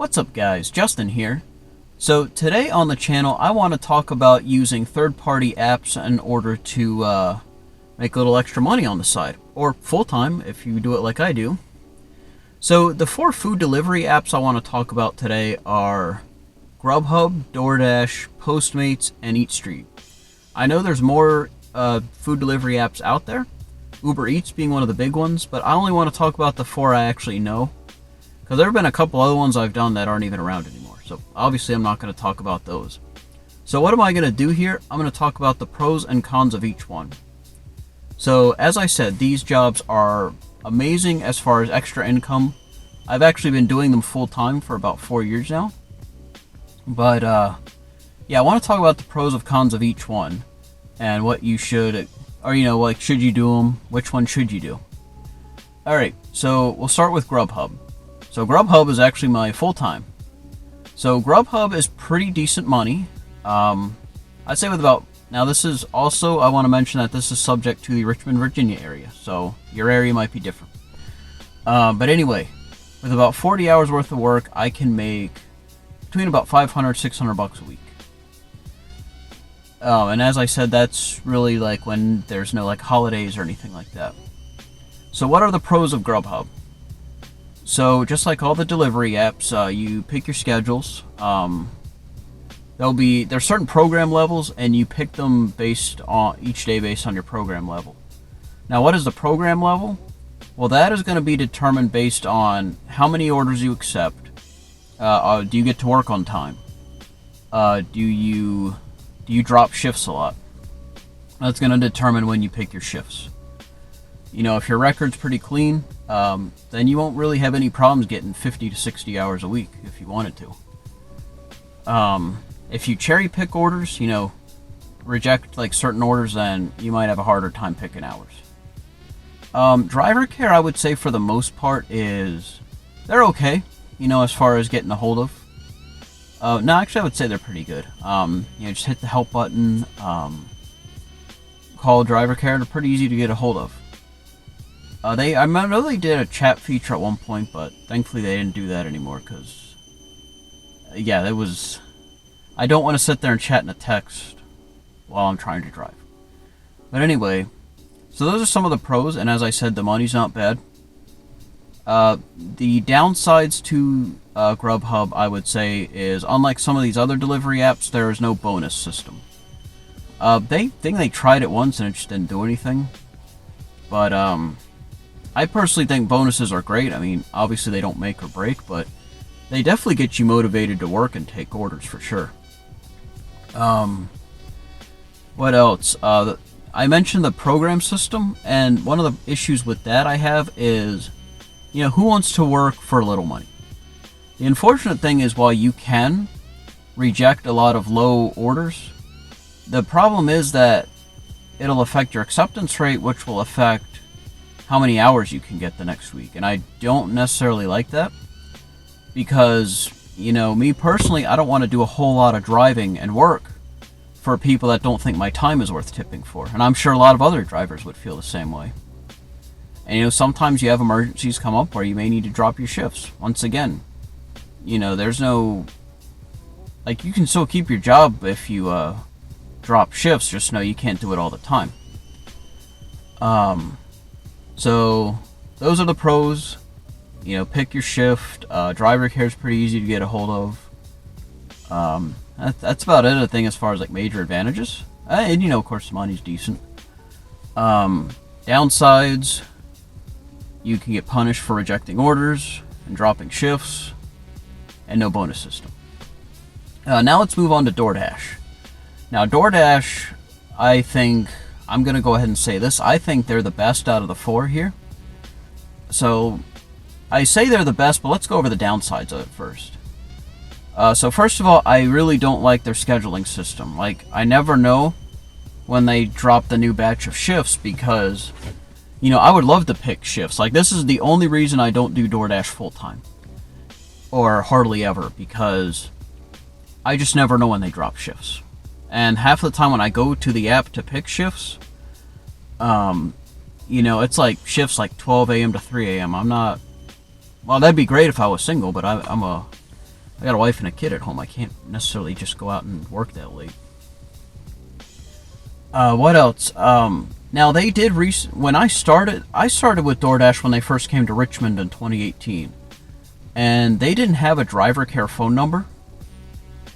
What's up guys, Justin here. So today on the channel I want to talk about using third-party apps in order to make a little extra money on the side, or full-time if you do it like I do. So the 4 food delivery apps I want to talk about today are GrubHub, DoorDash, Postmates, and EatStreet. I know there's more food delivery apps out there, Uber Eats being one of the big ones, but I only want to talk about the 4 I actually know. Because there have been a couple other ones I've done that aren't even around anymore. So obviously I'm not going to talk about those. So what am I going to do here? I'm going to talk about the pros and cons of each one. So as I said, these jobs are amazing as far as extra income. I've actually been doing them full time for about 4 years now. But yeah, I want to talk about the pros and cons of each one. And what you should, or like should you do them? Which one should you do? Alright, so we'll start with GrubHub. So GrubHub is actually my full-time. So GrubHub is pretty decent money. I'd say with about, now this is also, I want to mention that this is subject to the Richmond, Virginia area. So your area might be different. But anyway, with about 40 hours worth of work, I can make between about $500-$600 a week. And as I said, that's really like when there's no like holidays or anything like that. So what are the pros of GrubHub? So just like all the delivery apps, you pick your schedules. There's certain program levels, and you pick them based on each day based on your program level. Now, what is the program level? Well, that is going to be determined based on how many orders you accept. Do you get to work on time? Do you drop shifts a lot? That's going to determine when you pick your shifts. If your record's pretty clean, then you won't really have any problems getting 50 to 60 hours a week if you wanted to. If you cherry pick orders, reject like certain orders, then you might have a harder time picking hours. Driver care, I would say for the most part they're okay, as far as getting a hold of. No, actually I would say they're pretty good. Just hit the help button, call driver care, they're pretty easy to get a hold of. I know they did a chat feature at one point, but thankfully they didn't do that anymore because, yeah, I don't want to sit there and chat in a text while I'm trying to drive. But anyway, so those are some of the pros, and as I said, the money's not bad. The downsides to GrubHub, I would say, is unlike some of these other delivery apps, there is no bonus system. They think they tried it once and it just didn't do anything. But, I personally think bonuses are great. I mean, obviously they don't make or break, but they definitely get you motivated to work and take orders for sure. What else? I mentioned the program system, and one of the issues with that I have is, who wants to work for little money? The unfortunate thing is, while you can reject a lot of low orders, the problem is that it'll affect your acceptance rate, which will affect how many hours you can get the next week. And I don't necessarily like that because, me personally, I don't want to do a whole lot of driving and work for people that don't think my time is worth tipping for. And I'm sure a lot of other drivers would feel the same way. And, sometimes you have emergencies come up where you may need to drop your shifts. Once again, there's no, like, you can still keep your job if you drop shifts, just know you can't do it all the time. So those are the pros. Pick your shift. Driver care is pretty easy to get a hold of. That's about it, I think, as far as like major advantages. And of course, the money's decent. Downsides: you can get punished for rejecting orders and dropping shifts, and no bonus system. Now let's move on to DoorDash. Now DoorDash, I think, I'm going to go ahead and say this. I think they're the best out of the 4 here. So, I say they're the best, but let's go over the downsides of it first. So first of all, I really don't like their scheduling system. Like, I never know when they drop the new batch of shifts because, I would love to pick shifts. Like, this is the only reason I don't do DoorDash full-time. Or hardly ever, because I just never know when they drop shifts. And half the time when I go to the app to pick shifts, it's like shifts like 12 a.m. to 3 a.m. I'm not, well, that'd be great if I was single, but I'm a I got a wife and a kid at home. I can't necessarily just go out and work that late. What else? Now they did when I started with DoorDash when they first came to Richmond in 2018, and they didn't have a driver care phone number.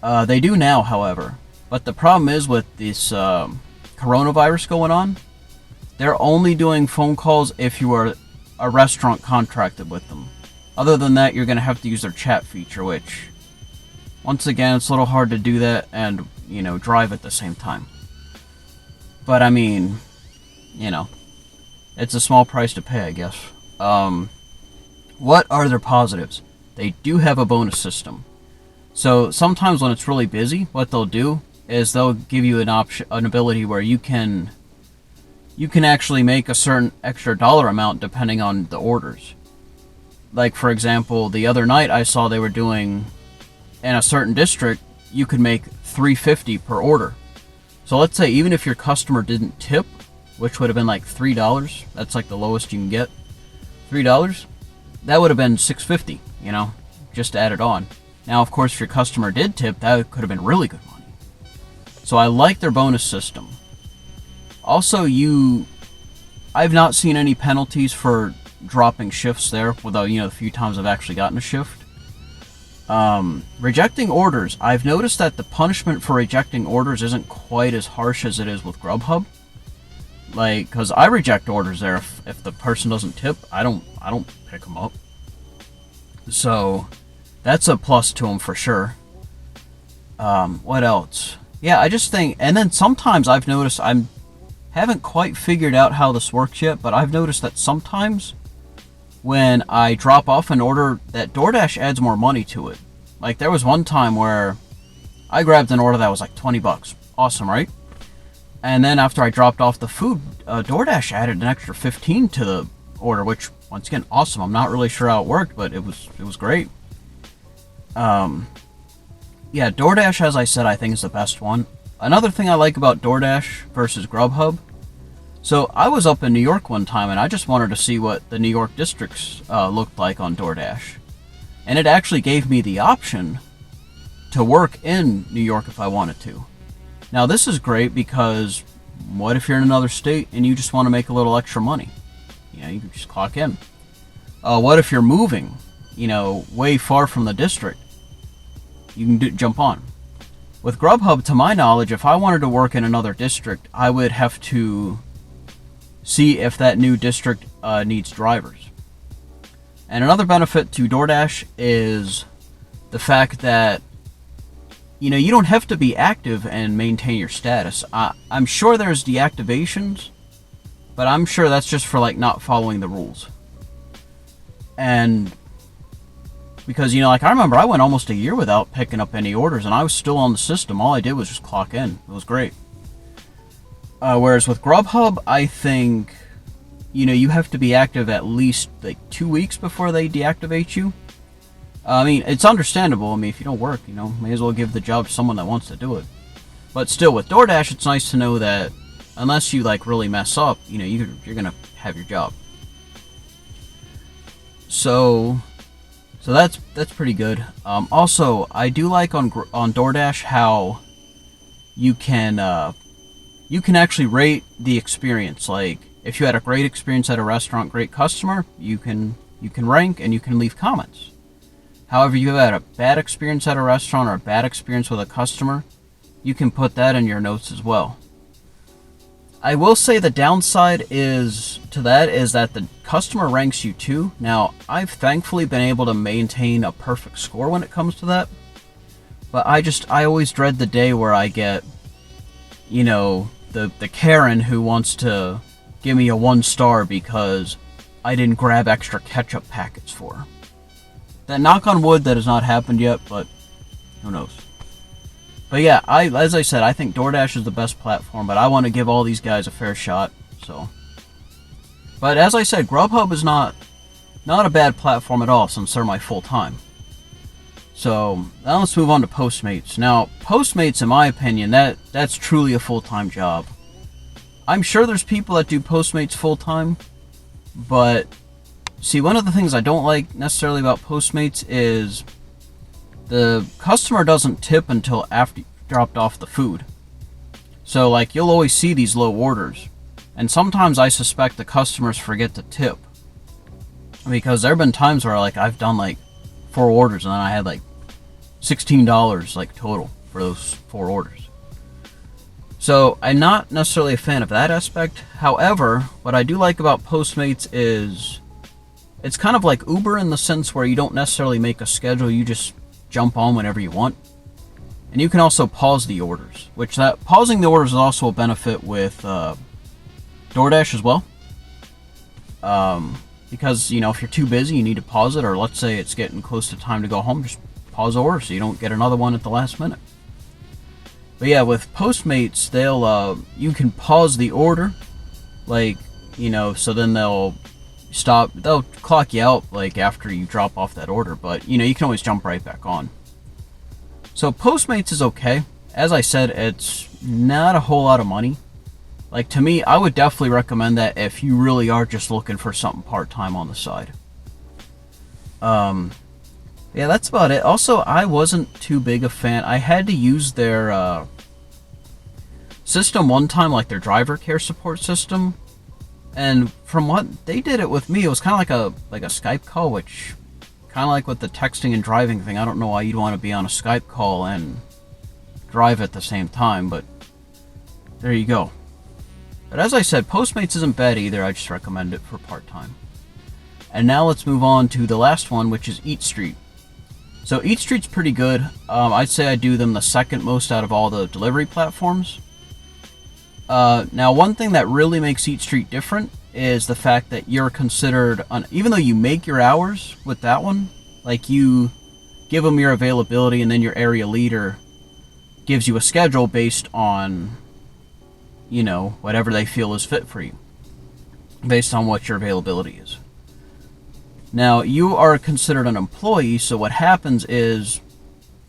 They do now, however. But the problem is with this coronavirus going on, they're only doing phone calls if you are a restaurant contracted with them. Other than that, you're going to have to use their chat feature, which, once again, it's a little hard to do that and, drive at the same time. But, I mean, it's a small price to pay, I guess. What are their positives? They do have a bonus system. So, sometimes when it's really busy, what they'll do is they'll give you an ability where you can actually make a certain extra dollar amount depending on the orders. Like, for example, the other night I saw they were doing, in a certain district, you could make $3.50 per order. So let's say even if your customer didn't tip, which would have been like $3, that's like the lowest you can get, $3, that would have been $6.50, just added on. Now, of course, if your customer did tip, that could have been really good money. So I like their bonus system. Also, I've not seen any penalties for dropping shifts there, without, the few times I've actually gotten a shift. Rejecting orders. I've noticed that the punishment for rejecting orders isn't quite as harsh as it is with GrubHub. Like, because I reject orders there. If the person doesn't tip, I don't pick them up. So, that's a plus to them for sure. What else? Yeah, I just think, and then sometimes I've noticed, haven't quite figured out how this works yet, but I've noticed that sometimes when I drop off an order, that DoorDash adds more money to it. Like, there was one time where I grabbed an order that was like $20. Awesome, right? And then after I dropped off the food, DoorDash added an extra $15 to the order, which, once again, awesome. I'm not really sure how it worked, but it was great. Yeah, DoorDash, as I said, I think is the best one. Another thing I like about DoorDash versus GrubHub, so I was up in New York one time and I just wanted to see what the New York districts looked like on DoorDash. And it actually gave me the option to work in New York if I wanted to. Now this is great because what if you're in another state and you just want to make a little extra money? You can just clock in. What if you're moving, way far from the district? You can jump on. With GrubHub, to my knowledge, if I wanted to work in another district, I would have to see if that new district needs drivers. And another benefit to DoorDash is the fact that, you don't have to be active and maintain your status. I'm sure there's deactivations, but I'm sure that's just for, not following the rules. And because, I remember I went almost a year without picking up any orders, and I was still on the system. All I did was just clock in. It was great. Whereas with GrubHub, I think, you have to be active at least 2 weeks before they deactivate you. I mean, it's understandable. I mean, if you don't work, may as well give the job to someone that wants to do it. But still, with DoorDash, it's nice to know that unless you really mess up, you're gonna have your job. So that's pretty good. Also, I do like on DoorDash how you can actually rate the experience. Like, if you had a great experience at a restaurant, great customer, you can rank and you can leave comments. However, you had a bad experience at a restaurant or a bad experience with a customer, you can put that in your notes as well. I will say the downside is that the customer ranks you too. Now, I've thankfully been able to maintain a perfect score when it comes to that. But I always dread the day where I get, the Karen who wants to give me a 1-star because I didn't grab extra ketchup packets for her. That, knock on wood, that has not happened yet, but who knows. But yeah, as I said, I think DoorDash is the best platform, but I want to give all these guys a fair shot, so. But as I said, GrubHub is not a bad platform at all, since they're my full-time. So, now let's move on to Postmates. Now, Postmates, in my opinion, that's truly a full-time job. I'm sure there's people that do Postmates full-time, but see, one of the things I don't like necessarily about Postmates is the customer doesn't tip until after you dropped off the food. So like you'll always see these low orders. And sometimes I suspect the customers forget to tip. Because there have been times where like I've done like 4 orders and then I had like $16 like total for those 4 orders. So I'm not necessarily a fan of that aspect. However, what I do like about Postmates is it's kind of like Uber in the sense where you don't necessarily make a schedule, you just jump on whenever you want. And you can also pause the orders, which that pausing the orders is also a benefit with DoorDash as well. Because, you know, if you're too busy, you need to pause it, or let's say it's getting close to time to go home, just pause the order so you don't get another one at the last minute. But yeah, with Postmates, you can pause the order, like, you know, so then they'll clock you out, like, after you drop off that order, but, you know, you can always jump right back on. So Postmates is okay. As I said, it's not a whole lot of money. Like, to me, I would definitely recommend that if you really are just looking for something part-time on the side. Yeah, that's about it. Also, I wasn't too big a fan. I had to use their system one time, like their driver care support system. And from what they did it with me, it was kind of like a Skype call, which kind of like with the texting and driving thing. I don't know why you'd want to be on a Skype call and drive at the same time, but there you go. But as I said, Postmates isn't bad either. I just recommend it for part-time. And now let's move on to the last one, which is EatStreet. So EatStreet's pretty good. I'd say I do them the second most out of all the delivery platforms. Now, one thing that really makes EatStreet different is the fact that you're considered, even though you make your hours with that one, like you give them your availability and then your area leader gives you a schedule based on, you know, whatever they feel is fit for you, based on what your availability is. Now, you are considered an employee, so what happens is,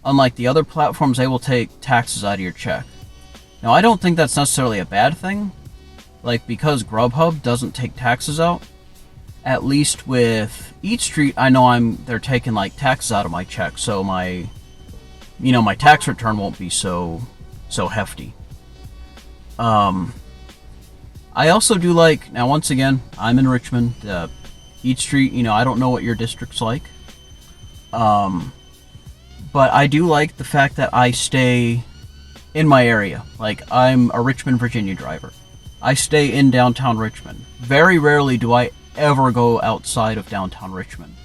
unlike the other platforms, they will take taxes out of your check. Now, I don't think that's necessarily a bad thing. Like, because GrubHub doesn't take taxes out, at least with EatStreet, I know they're taking, like, taxes out of my check, so my tax return won't be so hefty. I also do like, now once again, I'm in Richmond, EatStreet, you know, I don't know what your district's like. But I do like the fact that I stay in my area. Like, I'm a Richmond, Virginia driver. I stay in downtown Richmond. Very rarely do I ever go outside of downtown Richmond.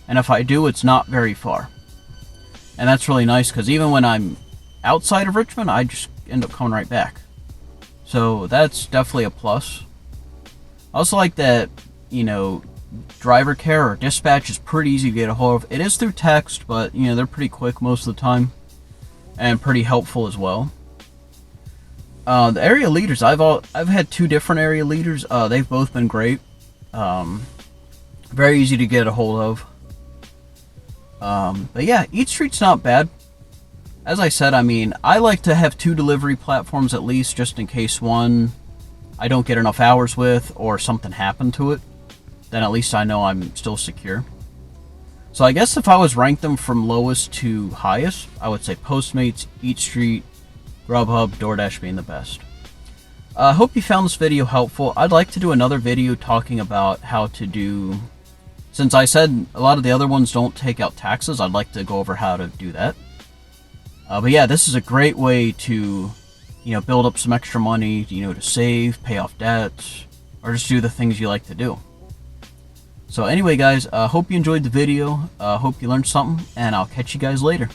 And if I do, it's not very far. And that's really nice, because even when I'm outside of Richmond, I just end up coming right back. So that's definitely a plus. I also like that, you know, driver care or dispatch is pretty easy to get a hold of. It is through text, but, you know, they're pretty quick most of the time. And pretty helpful as well. The area leaders, I've had 2 different area leaders. They've both been great. Very easy to get a hold of. But yeah, EatStreet's not bad. As I said, I mean, I like to have 2 delivery platforms at least, just in case one I don't get enough hours with, or something happened to it. Then at least I know I'm still secure. So I guess if I was ranked them from lowest to highest, I would say Postmates, EatStreet, GrubHub, DoorDash being the best. I hope you found this video helpful. I'd like to do another video talking about how to do, since I said a lot of the other ones don't take out taxes, I'd like to go over how to do that. But yeah, this is a great way to, you know, build up some extra money, you know, to save, pay off debts, or just do the things you like to do. So anyway, guys, hope you enjoyed the video. Hope you learned something, and I'll catch you guys later.